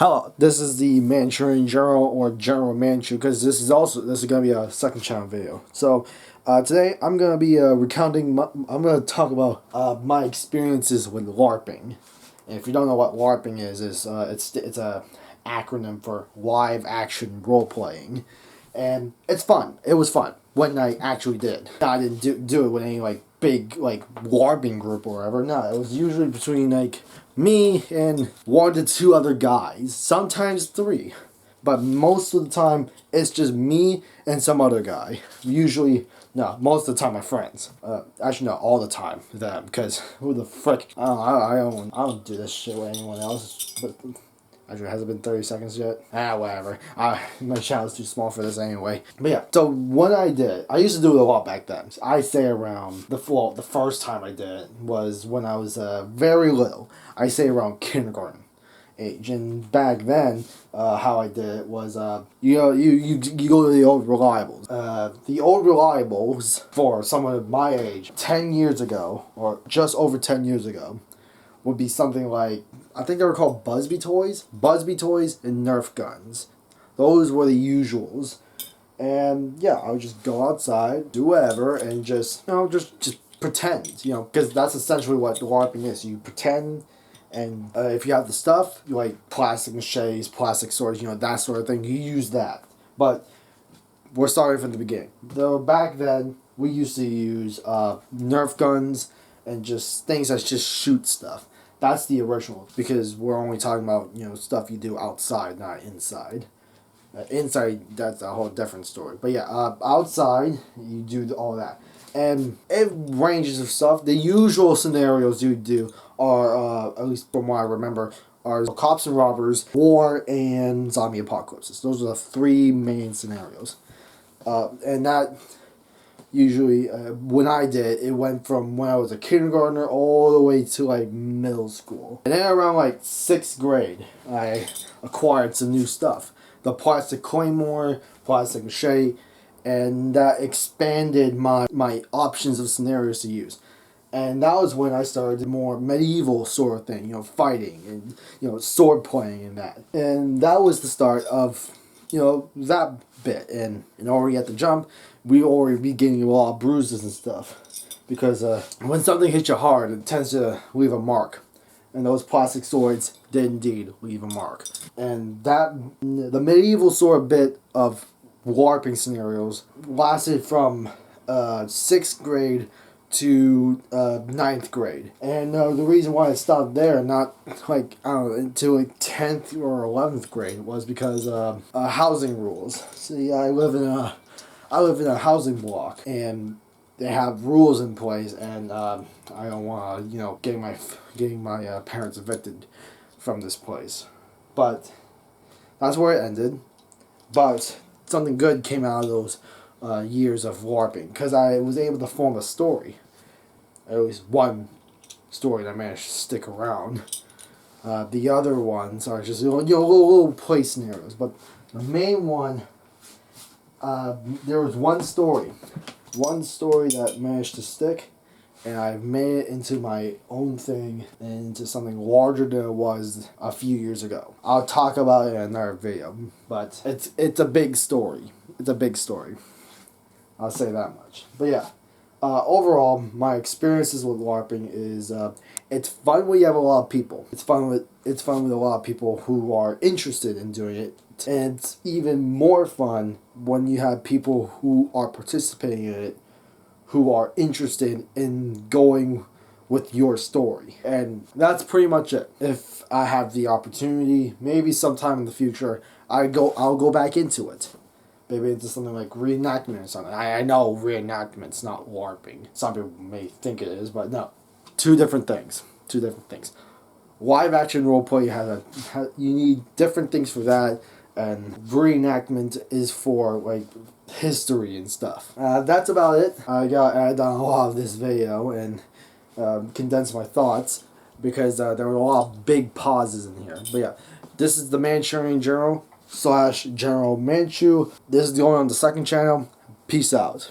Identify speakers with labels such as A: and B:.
A: Hello, this is the Manchurian General or General Manchu because this is gonna be a second channel video. So today I'm gonna be I'm gonna talk about my experiences with LARPing. And if you don't know what LARPing is it's a acronym for live action role playing, and it's fun. It was fun when I actually did. I didn't do it with any big LARPing group or whatever. No, it was usually between me and 1 to 2 other guys, sometimes 3, but most of the time it's just me and some other guy. Usually, no, most of the time my friends. Actually, not all the time them, because who the frick? I don't do this shit with anyone else. But actually, has it been 30 seconds yet? Whatever. My channel's too small for this anyway. But yeah, so what I used to do it a lot back then. I say around the first time I did it was when I was very little. I say around kindergarten age. And back then, how I did it was, you go to the old reliables. The old reliables for someone of my age, 10 years ago, or just over 10 years ago, would be something like, I think they were called Busby toys and Nerf guns. Those were the usuals. And yeah, I would just go outside, do whatever, and just pretend, because that's essentially what LARPing is. You pretend, and if you have the stuff, like plastic machetes, plastic swords, that sort of thing, you use that. But we're starting from the beginning. Though back then, we used to use Nerf guns and just things that just shoot stuff. That's the original, because we're only talking about, stuff you do outside, not inside. Inside, that's a whole different story. But yeah, outside, you do all that. And it ranges of stuff. The usual scenarios you do are, at least from what I remember, are cops and robbers, war, and zombie apocalypses. Those are the 3 main scenarios. And that usually, when I did, it went from when I was a kindergartner all the way to middle school. And then around 6th grade, I acquired some new stuff. The plastic claymore, plastic machete, and that expanded my options of scenarios to use. And that was when I started more medieval sort of thing, fighting and, sword playing and that. And that was the start of, that bit. And in order to get the jump, we already be getting a lot of bruises and stuff. Because when something hits you hard, it tends to leave a mark. And those plastic swords did indeed leave a mark. And the medieval sort of bit of LARPing scenarios lasted from 6th grade to 9th grade. And the reason why I stopped there, not until 10th or 11th grade, was because housing rules. See, I live in a housing block, and they have rules in place, and I don't want to, getting my parents evicted from this place. But that's where it ended. But something good came out of those years of LARPing, because I was able to form a story. At least one story that managed to stick around. The other ones are just little play scenarios. But the main one, there was one story that managed to stick, and I've made it into my own thing and into something larger than it was a few years ago. I'll talk about it in another video, but it's a big story. It's a big story. I'll say that much. But yeah, overall, my experiences with LARPing is it's fun when you have a lot of people. It's fun with a lot of people who are interested in doing it. And it's even more fun when you have people who are participating in it who are interested in going with your story. And that's pretty much it. If I have the opportunity, maybe sometime in the future, I'll go back into it. Maybe into something like reenactment or something. I know reenactment's not LARPing. Some people may think it is, but no. 2 different things. 2 different things. Live action roleplay you need different things for that, and reenactment is for history and stuff. That's about it. I got added on a lot of this video and condensed my thoughts because there were a lot of big pauses in here. But yeah, this is the Manchurian General / General Manchu. This is going on the second channel. Peace out.